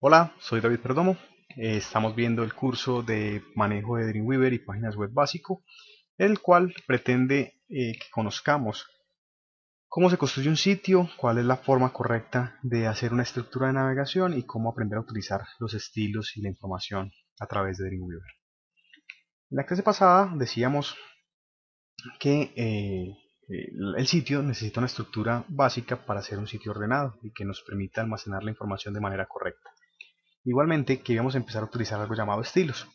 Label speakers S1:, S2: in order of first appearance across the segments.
S1: Hola, soy David Perdomo. Estamos viendo el curso de manejo de Dreamweaver y páginas web básico, el cual pretende que conozcamos cómo se construye un sitio, cuál es la forma correcta de hacer una estructura de navegación y cómo aprender a utilizar los estilos y la información a través de Dreamweaver. En la clase pasada decíamos que el sitio necesita una estructura básica para ser un sitio ordenado y que nos permita almacenar la información de manera correcta. Igualmente, queríamos empezar a utilizar algo llamado estilos.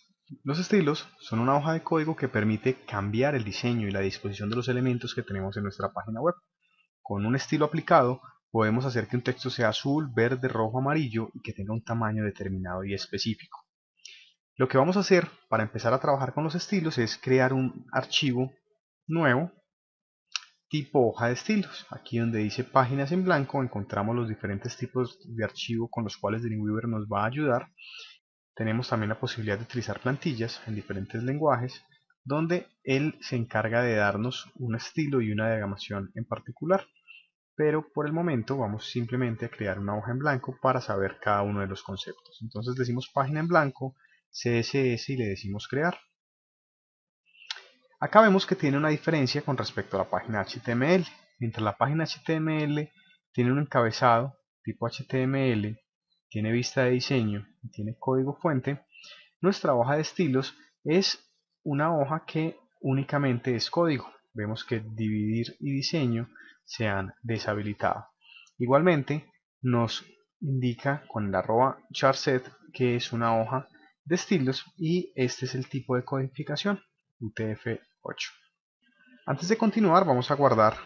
S1: Los estilos son una hoja de código que permite cambiar el diseño y la disposición de los elementos que tenemos en nuestra página web. Con un estilo aplicado, podemos hacer que un texto sea azul, verde, rojo, amarillo y que tenga un tamaño determinado y específico. Lo que vamos a hacer para empezar a trabajar con los estilos es crear un archivo nuevo tipo hoja de estilos. Aquí donde dice páginas en blanco encontramos los diferentes tipos de archivo con los cuales Dreamweaver nos va a ayudar. Tenemos también la posibilidad de utilizar plantillas en diferentes lenguajes, donde él se encarga de darnos un estilo y una diagramación en particular. Pero por el momento vamos simplemente a crear una hoja en blanco para saber cada uno de los conceptos. Entonces decimos página en blanco, CSS y le decimos crear. Acá vemos que tiene una diferencia con respecto a la página HTML. Mientras la página HTML tiene un encabezado tipo HTML, tiene vista de diseño y tiene código fuente, nuestra hoja de estilos es una hoja que únicamente es código. Vemos que dividir y diseño se han deshabilitado. Igualmente nos indica con el @charset que es una hoja de estilos y este es el tipo de codificación UTF-8. Antes de continuar vamos a guardar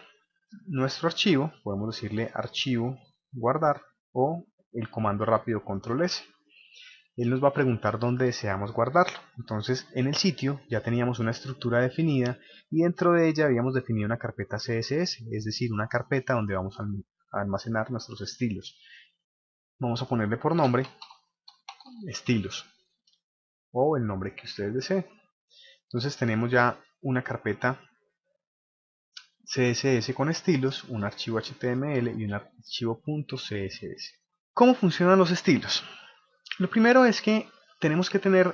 S1: nuestro archivo. Podemos decirle archivo guardar o el comando rápido control S. Él nos va a preguntar dónde deseamos guardarlo. Entonces en el sitio ya teníamos una estructura definida y dentro de ella habíamos definido una carpeta CSS, es decir, una carpeta donde vamos a almacenar nuestros estilos. Vamos a ponerle por nombre estilos o el nombre que ustedes deseen. Entonces tenemos ya una carpeta CSS con estilos, un archivo HTML y un archivo .css. ¿Cómo funcionan los estilos? Lo primero es que tenemos que tener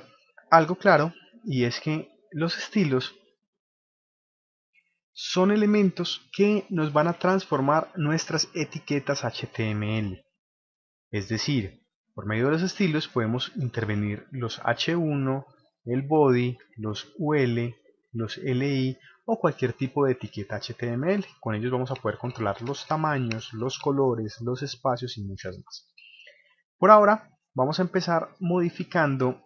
S1: algo claro y es que los estilos son elementos que nos van a transformar nuestras etiquetas HTML. Es decir, por medio de los estilos podemos intervenir los H1, el body, los UL, los LI o cualquier tipo de etiqueta HTML. Con ellos vamos a poder controlar los tamaños, los colores, los espacios y muchas más. Por ahora vamos a empezar modificando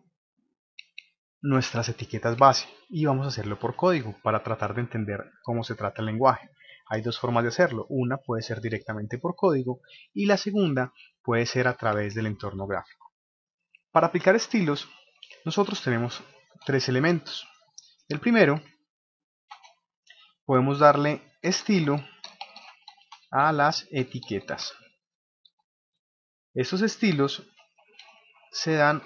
S1: nuestras etiquetas base y vamos a hacerlo por código para tratar de entender cómo se trata el lenguaje. Hay dos formas de hacerlo, una puede ser directamente por código y la segunda puede ser a través del entorno gráfico. Para aplicar estilos nosotros tenemos tres elementos. El primero, podemos darle estilo a las etiquetas. Estos estilos se dan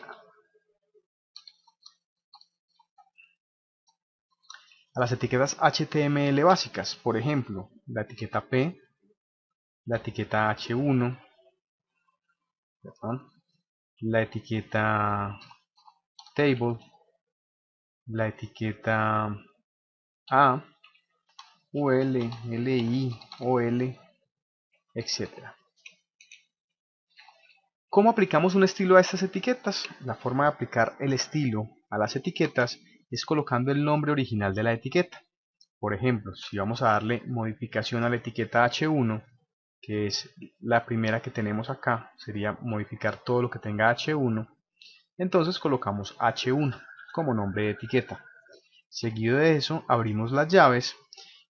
S1: a las etiquetas HTML básicas, por ejemplo, la etiqueta P, la etiqueta H1, perdón, la etiqueta table, la etiqueta A, UL, LI, OL, etc. ¿Cómo aplicamos un estilo a estas etiquetas? La forma de aplicar el estilo a las etiquetas es colocando el nombre original de la etiqueta. Por ejemplo, si vamos a darle modificación a la etiqueta H1, que es la primera que tenemos acá, sería modificar todo lo que tenga H1, entonces colocamos H1 como nombre de etiqueta. Seguido de eso abrimos las llaves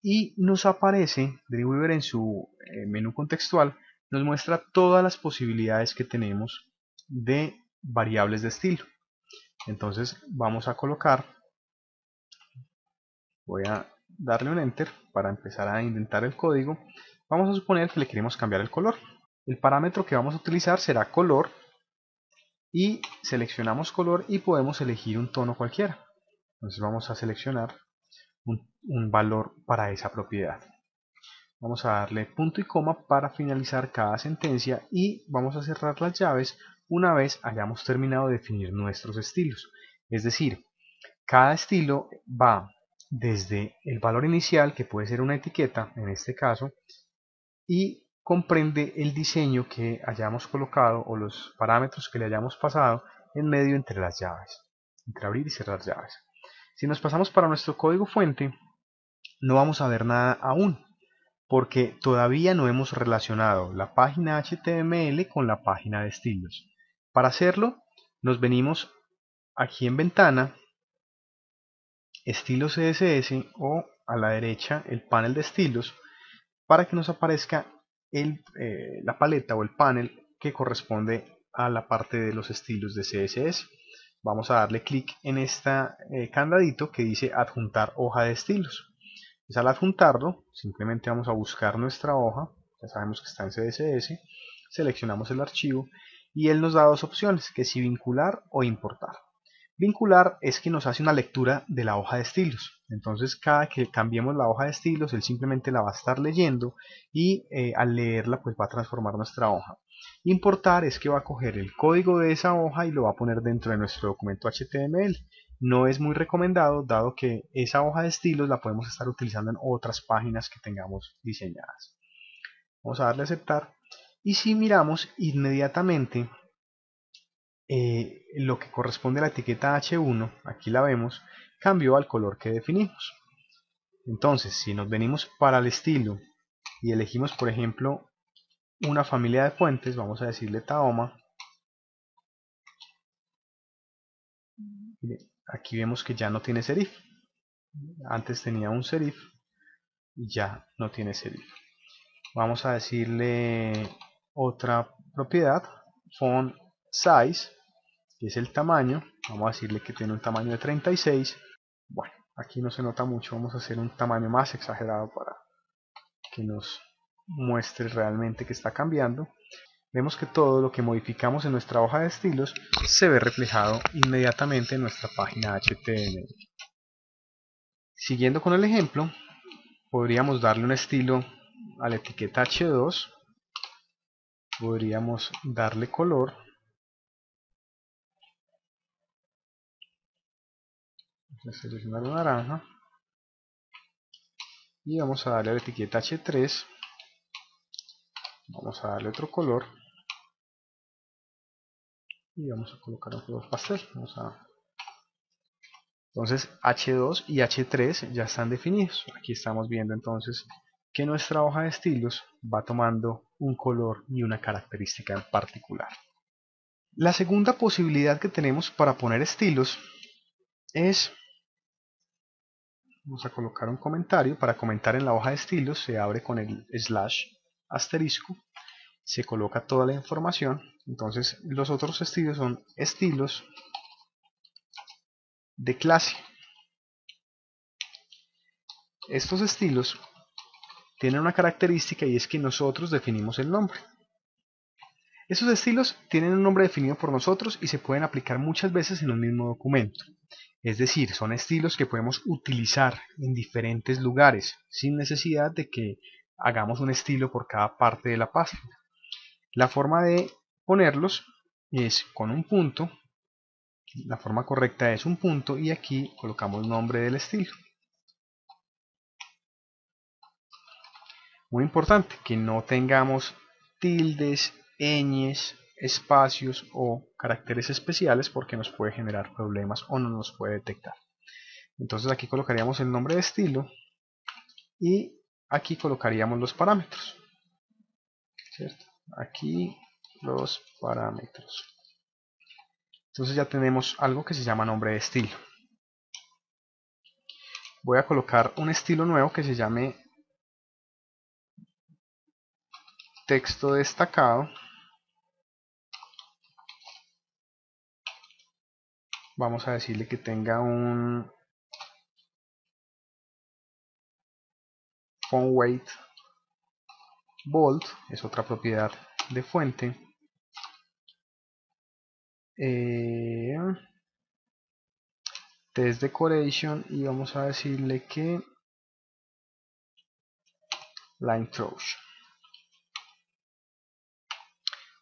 S1: y nos aparece Dreamweaver en su menú contextual, nos muestra todas las posibilidades que tenemos de variables de estilo. Entonces vamos a colocar, voy a darle un enter para empezar a indentar el código. Vamos a suponer que le queremos cambiar el color. El parámetro que vamos a utilizar será color y seleccionamos color y podemos elegir un tono cualquiera. Entonces vamos a seleccionar un valor para esa propiedad. Vamos a darle punto y coma para finalizar cada sentencia y vamos a cerrar las llaves una vez hayamos terminado de definir nuestros estilos. Es decir, cada estilo va desde el valor inicial, que puede ser una etiqueta en este caso, y comprende el diseño que hayamos colocado o los parámetros que le hayamos pasado en medio entre las llaves, entre abrir y cerrar llaves. Si nos pasamos para nuestro código fuente, no vamos a ver nada aún, porque todavía no hemos relacionado la página HTML con la página de estilos. Para hacerlo, nos venimos aquí en ventana, estilo CSS, o a la derecha el panel de estilos, para que nos aparezca la paleta o el panel que corresponde a la parte de los estilos de CSS. Vamos a darle clic en este candadito que dice adjuntar hoja de estilos. Pues al adjuntarlo, simplemente vamos a buscar nuestra hoja, ya sabemos que está en CSS, seleccionamos el archivo y él nos da dos opciones, que si vincular o importar. Vincular es que nos hace una lectura de la hoja de estilos, entonces cada que cambiemos la hoja de estilos él simplemente la va a estar leyendo y al leerla pues va a transformar nuestra hoja. Importar es que va a coger el código de esa hoja y lo va a poner dentro de nuestro documento HTML. No es muy recomendado dado que esa hoja de estilos la podemos estar utilizando en otras páginas que tengamos diseñadas. Vamos a darle a aceptar y si miramos inmediatamente lo que corresponde a la etiqueta H1, aquí la vemos, cambió al color que definimos. Entonces, si nos venimos para el estilo y elegimos, por ejemplo, una familia de fuentes, vamos a decirle Tahoma. Aquí vemos que ya no tiene serif. Antes tenía un serif y ya no tiene serif. Vamos a decirle otra propiedad, font size, que es el tamaño. Vamos a decirle que tiene un tamaño de 36. Bueno, aquí no se nota mucho, vamos a hacer un tamaño más exagerado para que nos muestre realmente que está cambiando. Vemos que todo lo que modificamos en nuestra hoja de estilos se ve reflejado inmediatamente en nuestra página HTML. Siguiendo con el ejemplo, podríamos darle un estilo a la etiqueta H2, podríamos darle color, voy a seleccionar un naranja, y vamos a darle a la etiqueta H3, vamos a darle otro color, y vamos a colocar un color pastel. Entonces H2 y H3 ya están definidos. Aquí estamos viendo entonces que nuestra hoja de estilos va tomando un color y una característica en particular. La segunda posibilidad que tenemos para poner estilos es, vamos a colocar un comentario, para comentar en la hoja de estilos se abre con el slash asterisco, se coloca toda la información. Entonces los otros estilos son estilos de clase. Estos estilos tienen una característica y es que nosotros definimos el nombre. Esos estilos tienen un nombre definido por nosotros y se pueden aplicar muchas veces en un mismo documento. Es decir, son estilos que podemos utilizar en diferentes lugares sin necesidad de que hagamos un estilo por cada parte de la página. La forma de ponerlos es con un punto. La forma correcta es un punto y aquí colocamos el nombre del estilo. Muy importante que no tengamos tildes, ñes, espacios o caracteres especiales porque nos puede generar problemas o no nos puede detectar. Entonces aquí colocaríamos el nombre de estilo y aquí colocaríamos los parámetros, ¿cierto? Aquí los parámetros. Entonces ya tenemos algo que se llama nombre de estilo. Voy a colocar un estilo nuevo que se llame texto destacado. Vamos a decirle que tenga un font weight bold, es otra propiedad de fuente. Test decoration y vamos a decirle que la intrusion.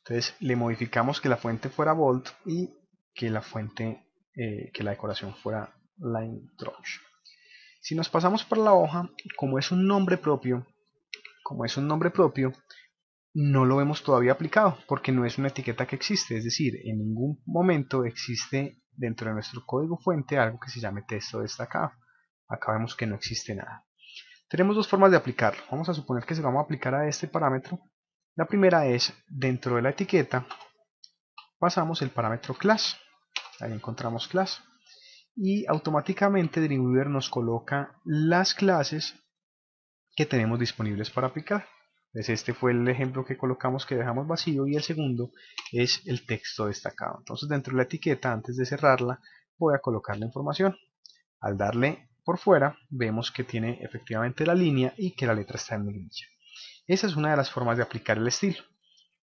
S1: Entonces le modificamos que la fuente fuera bold y que la fuente, que la decoración fuera line draws. Si nos pasamos por la hoja, como es un nombre propio, no lo vemos todavía aplicado porque no es una etiqueta que existe, es decir, en ningún momento existe dentro de nuestro código fuente algo que se llame texto destacado. Acá vemos que no existe nada. Tenemos dos formas de aplicarlo. Vamos a suponer que se lo vamos a aplicar a este parámetro. La primera es, dentro de la etiqueta, pasamos el parámetro class. Ahí encontramos class. Y automáticamente Dreamweaver nos coloca las clases que tenemos disponibles para aplicar. Entonces este fue el ejemplo que colocamos, que dejamos vacío, y el segundo es el texto destacado. Entonces dentro de la etiqueta, antes de cerrarla, voy a colocar la información. Al darle por fuera, vemos que tiene efectivamente la línea y que la letra está en negrilla. Esa es una de las formas de aplicar el estilo,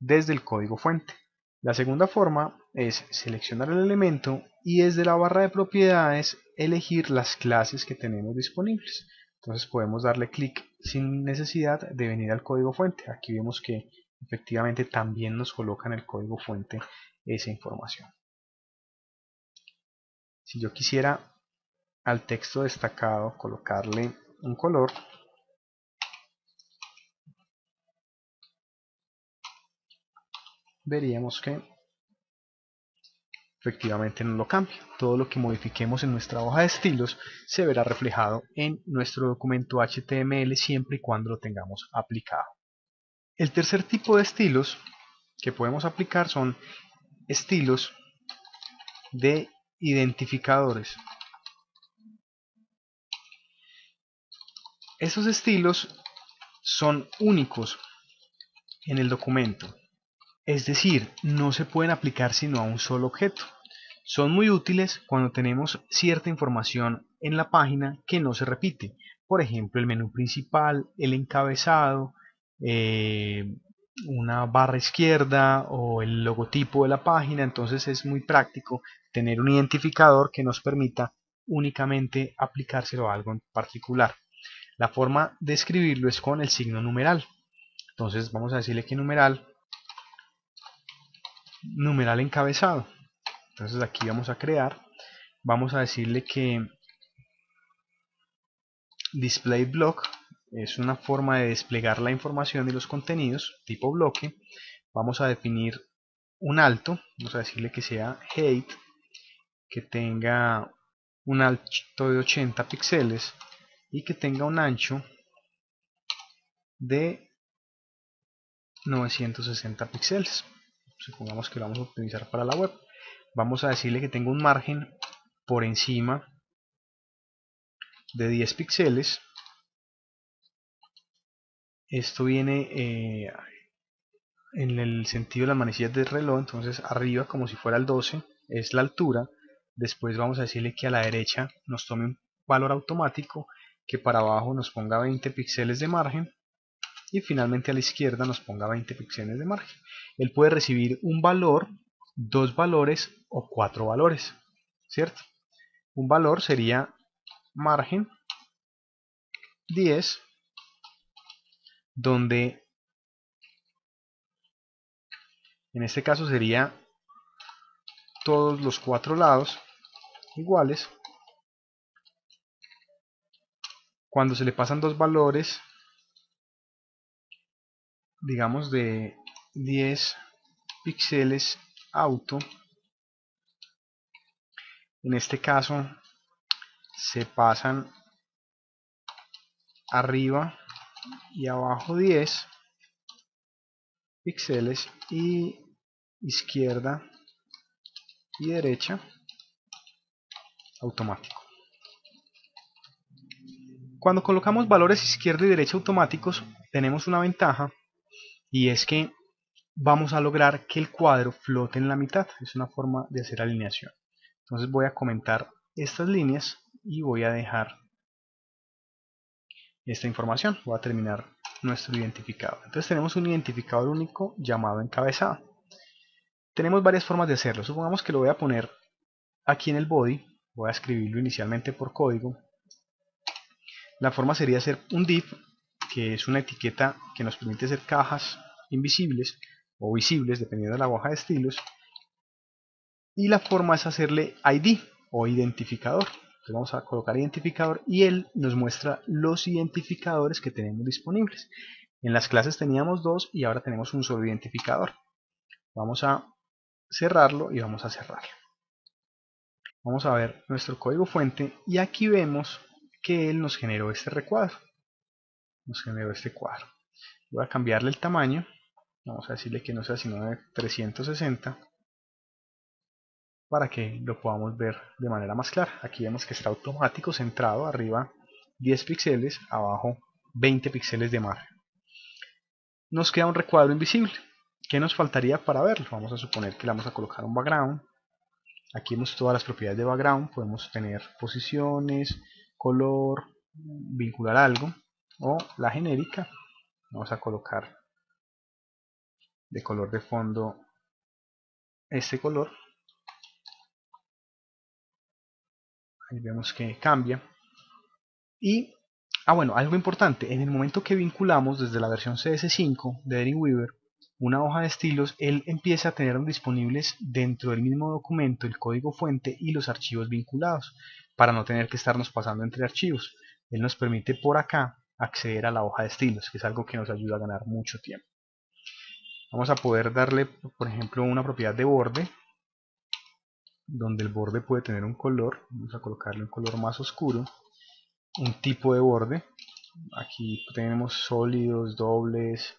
S1: desde el código fuente. La segunda forma es seleccionar el elemento y desde la barra de propiedades elegir las clases que tenemos disponibles. Entonces podemos darle clic sin necesidad de venir al código fuente. Aquí vemos que efectivamente también nos coloca en el código fuente esa información. Si yo quisiera al texto destacado colocarle un color, veríamos que efectivamente no lo cambia. Todo lo que modifiquemos en nuestra hoja de estilos se verá reflejado en nuestro documento HTML siempre y cuando lo tengamos aplicado. El tercer tipo de estilos que podemos aplicar son estilos de identificadores. Esos estilos son únicos en el documento, es decir, no se pueden aplicar sino a un solo objeto. Son muy útiles cuando tenemos cierta información en la página que no se repite. Por ejemplo, el menú principal, el encabezado, una barra izquierda o el logotipo de la página. Entonces es muy práctico tener un identificador que nos permita únicamente aplicárselo a algo en particular. La forma de escribirlo es con el signo numeral. Entonces vamos a decirle que numeral encabezado. Entonces aquí vamos a crear, vamos a decirle que display block es una forma de desplegar la información y los contenidos tipo bloque. Vamos a definir un alto, vamos a decirle que sea height, que tenga un alto de 80 píxeles y que tenga un ancho de 960 píxeles. Supongamos que lo vamos a utilizar para la web. Vamos a decirle que tenga un margen por encima de 10 píxeles. Esto viene en el sentido de las manecillas del reloj. Entonces arriba, como si fuera el 12, es la altura. Después vamos a decirle que a la derecha nos tome un valor automático, que para abajo nos ponga 20 píxeles de margen y finalmente a la izquierda nos ponga 20 píxeles de margen. Él puede recibir un valor, dos valores o cuatro valores, ¿cierto? Un valor sería margen 10, donde en este caso sería todos los cuatro lados iguales. Cuando se le pasan dos valores, digamos de 10 píxeles auto, en este caso se pasan arriba y abajo 10 píxeles y izquierda y derecha automático. Cuando colocamos valores izquierda y derecha automáticos tenemos una ventaja, y es que vamos a lograr que el cuadro flote en la mitad. Es una forma de hacer alineación. Entonces voy a comentar estas líneas y voy a dejar esta información. Voy a terminar nuestro identificador. Entonces tenemos un identificador único llamado encabezado. Tenemos varias formas de hacerlo. Supongamos que lo voy a poner aquí en el body. Voy a escribirlo inicialmente por código. La forma sería hacer un div, que es una etiqueta que nos permite hacer cajas invisibles. o visibles dependiendo de la hoja de estilos, y la forma es hacerle ID o identificador. Entonces vamos a colocar identificador y él nos muestra los identificadores que tenemos disponibles. En las clases teníamos dos y ahora tenemos un solo identificador. Vamos a cerrarlo y vamos a cerrarlo. Vamos a ver nuestro código fuente y aquí vemos que él nos generó este recuadro. Nos generó este cuadro. Voy a cambiarle el tamaño. Vamos a decirle que no sea sino de 360 para que lo podamos ver de manera más clara. Aquí vemos que está automático, centrado, arriba 10 píxeles, abajo 20 píxeles de margen. Nos queda un recuadro invisible. ¿Qué nos faltaría para verlo? Vamos a suponer que le vamos a colocar un background. Aquí vemos todas las propiedades de background. Podemos tener posiciones, color, vincular algo, o la genérica. Vamos a colocar de color de fondo este color. Ahí vemos que cambia. Y, bueno, algo importante, en el momento que vinculamos desde la versión CS5 de Dreamweaver una hoja de estilos, él empieza a tener disponibles dentro del mismo documento el código fuente y los archivos vinculados, para no tener que estarnos pasando entre archivos. Él nos permite por acá acceder a la hoja de estilos, que es algo que nos ayuda a ganar mucho tiempo. Vamos a poder darle, por ejemplo, una propiedad de borde, donde el borde puede tener un color. Vamos a colocarle un color más oscuro, un tipo de borde. Aquí tenemos sólidos, dobles,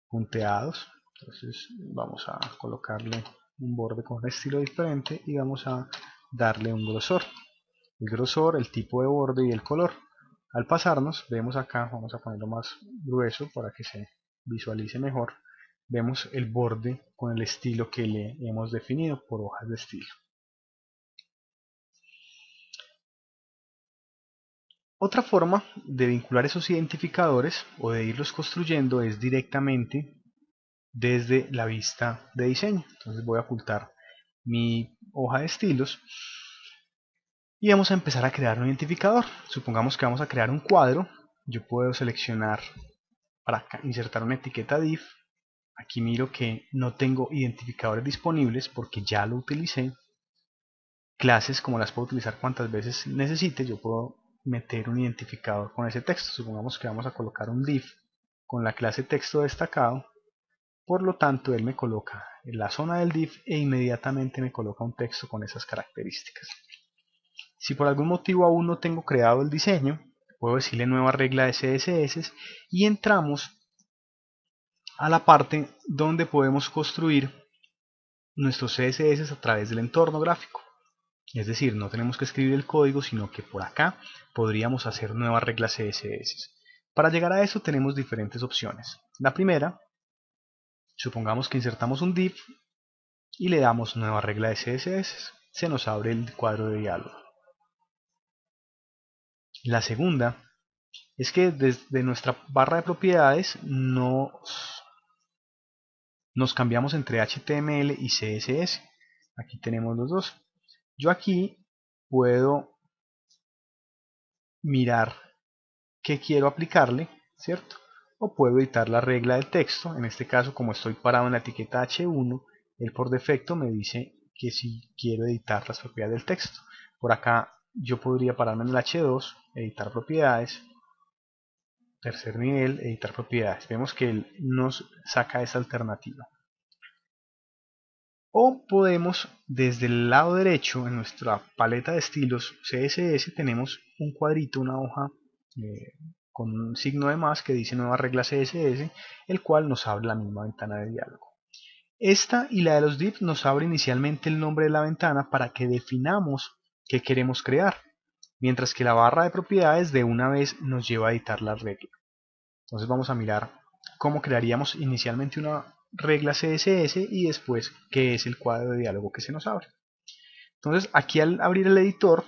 S1: punteados. Entonces vamos a colocarle un borde con un estilo diferente y vamos a darle un grosor. El grosor, el tipo de borde y el color. Al pasarnos, vemos acá, vamos a ponerlo más grueso para que se visualice mejor. Vemos el borde con el estilo que le hemos definido por hojas de estilo. Otra forma de vincular esos identificadores o de irlos construyendo es directamente desde la vista de diseño. Entonces voy a ocultar mi hoja de estilos y vamos a empezar a crear un identificador. Supongamos que vamos a crear un cuadro. Yo puedo seleccionar para insertar una etiqueta div. Aquí miro que no tengo identificadores disponibles porque ya lo utilicé. Clases, como las puedo utilizar cuantas veces necesite, yo puedo meter un identificador con ese texto. Supongamos que vamos a colocar un div con la clase texto destacado. Por lo tanto, él me coloca en la zona del div e inmediatamente me coloca un texto con esas características. Si por algún motivo aún no tengo creado el diseño, puedo decirle nueva regla de CSS y entramos a la parte donde podemos construir nuestros CSS a través del entorno gráfico. Es decir, no tenemos que escribir el código, sino que por acá podríamos hacer nuevas reglas CSS. Para llegar a eso tenemos diferentes opciones. La primera, supongamos que insertamos un div y le damos nueva regla de CSS. Se nos abre el cuadro de diálogo. La segunda es que desde nuestra barra de propiedades nos cambiamos entre HTML y CSS. Aquí tenemos los dos. Yo aquí puedo mirar qué quiero aplicarle, ¿cierto? O puedo editar la regla del texto. En este caso, como estoy parado en la etiqueta H1, él por defecto me dice que si quiero editar las propiedades del texto. Por acá yo podría pararme en el H2, editar propiedades, tercer nivel, editar propiedades. Vemos que él nos saca esa alternativa. O podemos, desde el lado derecho, en nuestra paleta de estilos CSS, tenemos un cuadrito, una hoja con un signo de más que dice nueva regla CSS, el cual nos abre la misma ventana de diálogo. Esta y la de los divs nos abre inicialmente el nombre de la ventana para que definamos qué queremos crear, mientras que la barra de propiedades de una vez nos lleva a editar la regla. Entonces vamos a mirar cómo crearíamos inicialmente una regla CSS y después qué es el cuadro de diálogo que se nos abre. Entonces aquí al abrir el editor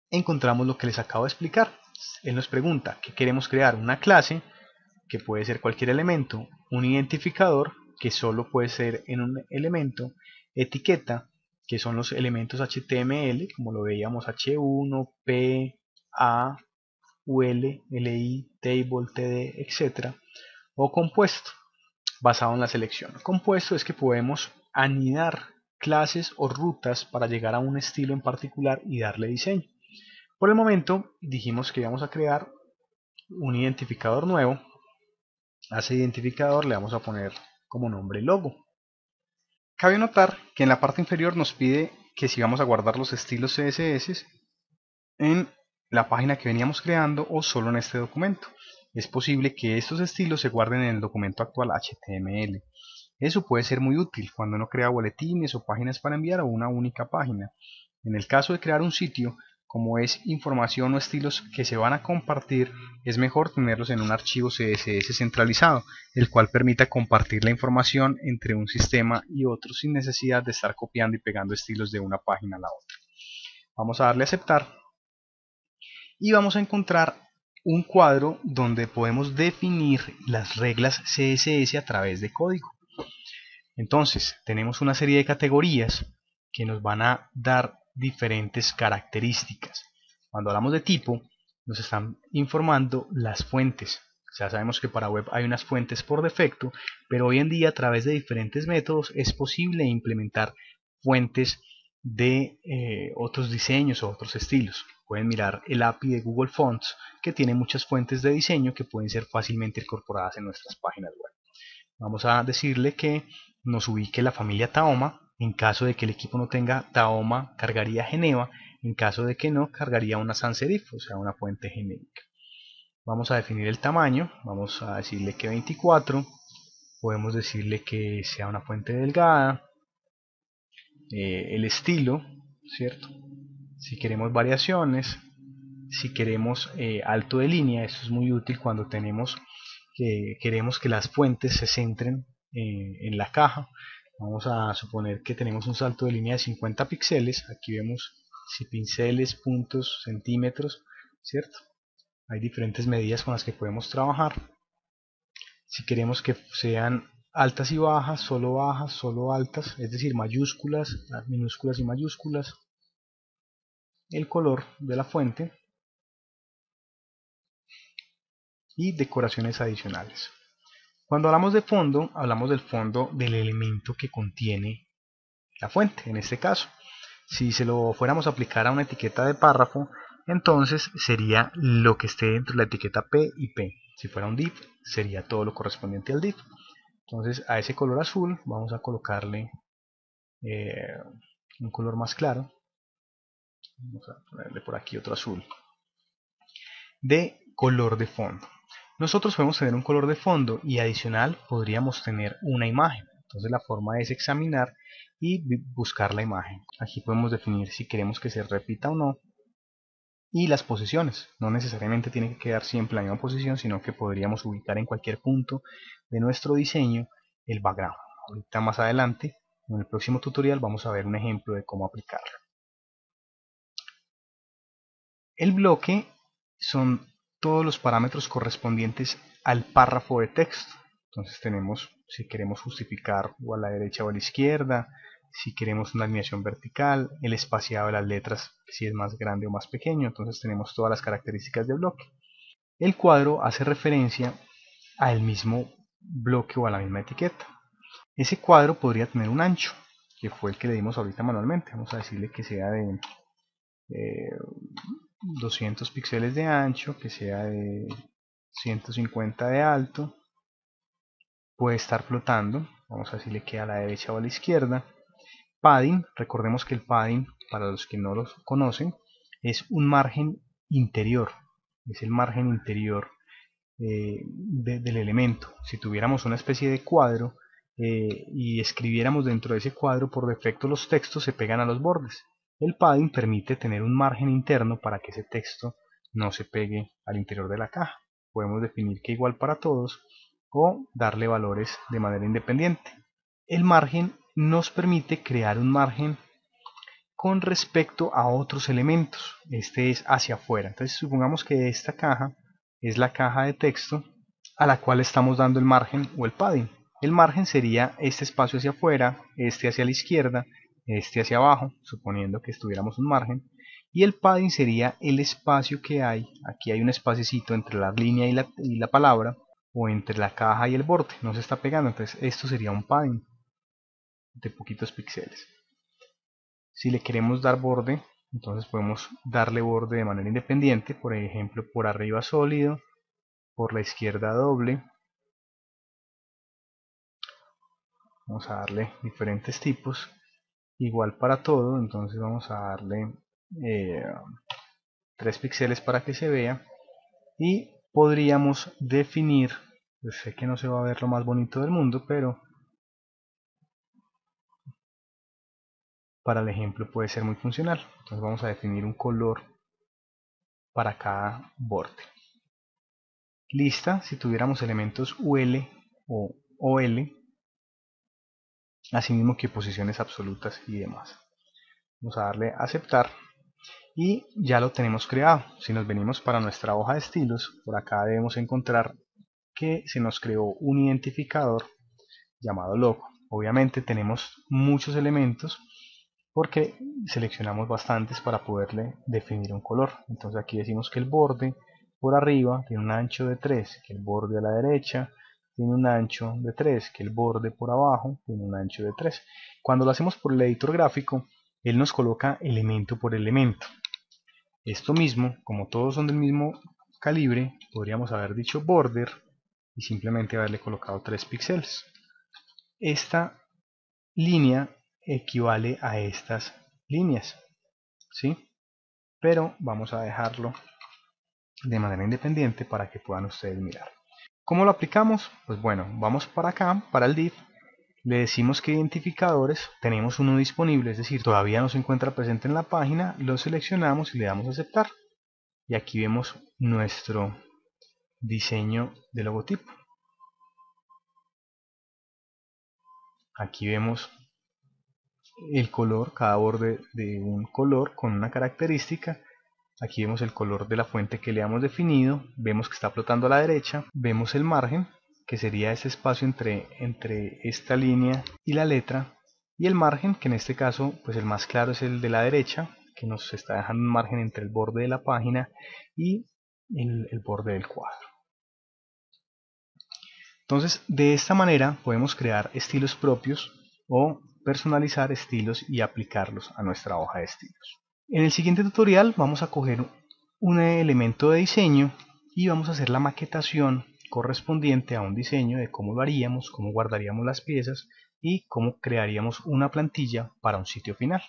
S1: encontramos lo que les acabo de explicar. Él nos pregunta que queremos crear una clase que puede ser cualquier elemento, un identificador que solo puede ser en un elemento, etiqueta que son los elementos HTML como lo veíamos H1, P, A, UL, LI, Table, TD, etc. o compuesto. basado en la selección. Compuesto es que podemos anidar clases o rutas para llegar a un estilo en particular y darle diseño. Por el momento dijimos que íbamos a crear un identificador nuevo. A ese identificador le vamos a poner como nombre logo. Cabe notar que en la parte inferior nos pide que si vamos a guardar los estilos CSS en la página que veníamos creando o solo en este documento. Es posible que estos estilos se guarden en el documento actual HTML. Eso puede ser muy útil cuando uno crea boletines o páginas para enviar a una única página. En el caso de crear un sitio, como es información o estilos que se van a compartir, es mejor tenerlos en un archivo CSS centralizado, el cual permita compartir la información entre un sistema y otro sin necesidad de estar copiando y pegando estilos de una página a la otra. Vamos a darle a aceptar y vamos a encontrar un cuadro donde podemos definir las reglas CSS a través de código. Entonces tenemos una serie de categorías que nos van a dar diferentes características. Cuando hablamos de tipo, nos están informando las fuentes. Ya sabemos que para web hay unas fuentes por defecto, pero hoy en día a través de diferentes métodos es posible implementar fuentes de otros diseños o otros estilos. Pueden mirar el API de Google Fonts, que tiene muchas fuentes de diseño que pueden ser fácilmente incorporadas en nuestras páginas web. Vamos a decirle que nos ubique la familia Tahoma. En caso de que el equipo no tenga Tahoma, cargaría Geneva. En caso de que no, cargaría una sans serif, o sea, una fuente genérica. Vamos a definir el tamaño. Vamos a decirle que 24. Podemos decirle que sea una fuente delgada. El estilo, ¿cierto? Si queremos variaciones, si queremos alto de línea, esto es muy útil cuando queremos que las fuentes se centren en la caja. Vamos a suponer que tenemos un salto de línea de 50 píxeles. Aquí vemos si pinceles, puntos, centímetros, ¿cierto? Hay diferentes medidas con las que podemos trabajar. Si queremos que sean altas y bajas, solo altas, es decir, mayúsculas, minúsculas y mayúsculas. El color de la fuente y decoraciones adicionales. Cuando hablamos de fondo, hablamos del fondo del elemento que contiene la fuente. En este caso, si se lo fuéramos a aplicar a una etiqueta de párrafo, entonces sería lo que esté dentro de la etiqueta P y P. Si fuera un div, sería todo lo correspondiente al div. Entonces a ese color azul vamos a colocarle un color más claro. Vamos a ponerle por aquí otro azul de color de fondo. Nosotros podemos tener un color de fondo y adicional podríamos tener una imagen. Entonces la forma es examinar y buscar la imagen. Aquí podemos definir si queremos que se repita o no. Y las posiciones. No necesariamente tiene que quedar siempre en la misma posición, sino que podríamos ubicar en cualquier punto de nuestro diseño el background. Ahorita más adelante, en el próximo tutorial, vamos a ver un ejemplo de cómo aplicarlo. El bloque son todos los parámetros correspondientes al párrafo de texto. Entonces tenemos si queremos justificar o a la derecha o a la izquierda, si queremos una alineación vertical, el espaciado de las letras, si es más grande o más pequeño. Entonces tenemos todas las características del bloque. El cuadro hace referencia al mismo bloque o a la misma etiqueta. Ese cuadro podría tener un ancho, que fue el que le dimos ahorita manualmente. Vamos a decirle que sea de 200 píxeles de ancho, que sea de 150 de alto. Puede estar flotando, vamos a decirle que a la derecha o a la izquierda. Padding, recordemos que el padding, para los que no lo conocen, es un margen interior, es el margen interior del elemento. Si tuviéramos una especie de cuadro y escribiéramos dentro de ese cuadro, por defecto los textos se pegan a los bordes. El padding permite tener un margen interno para que ese texto no se pegue al interior de la caja. Podemos definir que igual para todos o darle valores de manera independiente. El margen nos permite crear un margen con respecto a otros elementos. Este es hacia afuera. Entonces supongamos que esta caja es la caja de texto a la cual estamos dando el margen o el padding. El margen sería este espacio hacia afuera, este hacia la izquierda, este hacia abajo, suponiendo que estuviéramos un margen, y el padding sería el espacio que hay. Aquí hay un espacito entre la línea y la palabra, o entre la caja y el borde, no se está pegando, entonces esto sería un padding de poquitos píxeles. Si le queremos dar borde, entonces podemos darle borde de manera independiente, por ejemplo por arriba sólido, por la izquierda doble. Vamos a darle diferentes tipos, igual para todo, entonces vamos a darle 3 píxeles para que se vea, y podríamos definir, pues sé que no se va a ver lo más bonito del mundo, pero para el ejemplo puede ser muy funcional. Entonces vamos a definir un color para cada borde. Lista, si tuviéramos elementos UL o OL, asimismo que posiciones absolutas y demás. Vamos a darle a aceptar y ya lo tenemos creado. Si nos venimos para nuestra hoja de estilos, por acá debemos encontrar que se nos creó un identificador llamado logo. Obviamente tenemos muchos elementos porque seleccionamos bastantes para poderle definir un color. Entonces aquí decimos que el borde por arriba tiene un ancho de 3, que el borde a la derecha tiene un ancho de 3, que el borde por abajo tiene un ancho de 3. Cuando lo hacemos por el editor gráfico, él nos coloca elemento por elemento. Esto mismo, como todos son del mismo calibre, podríamos haber dicho border y simplemente haberle colocado 3 píxeles. Esta línea equivale a estas líneas, ¿sí? Pero vamos a dejarlo de manera independiente para que puedan ustedes mirar. ¿Cómo lo aplicamos? Pues bueno, vamos para acá, para el div, le decimos que identificadores, tenemos uno disponible, es decir, todavía no se encuentra presente en la página, lo seleccionamos y le damos a aceptar. Y aquí vemos nuestro diseño de logotipo. Aquí vemos el color, cada borde de un color con una característica. Aquí vemos el color de la fuente que le hemos definido, vemos que está flotando a la derecha, vemos el margen, que sería ese espacio entre esta línea y la letra, y el margen, que en este caso pues el más claro es el de la derecha, que nos está dejando un margen entre el borde de la página y el borde del cuadro. Entonces, de esta manera podemos crear estilos propios o personalizar estilos y aplicarlos a nuestra hoja de estilos. En el siguiente tutorial vamos a coger un elemento de diseño y vamos a hacer la maquetación correspondiente a un diseño de cómo lo haríamos, cómo guardaríamos las piezas y cómo crearíamos una plantilla para un sitio final.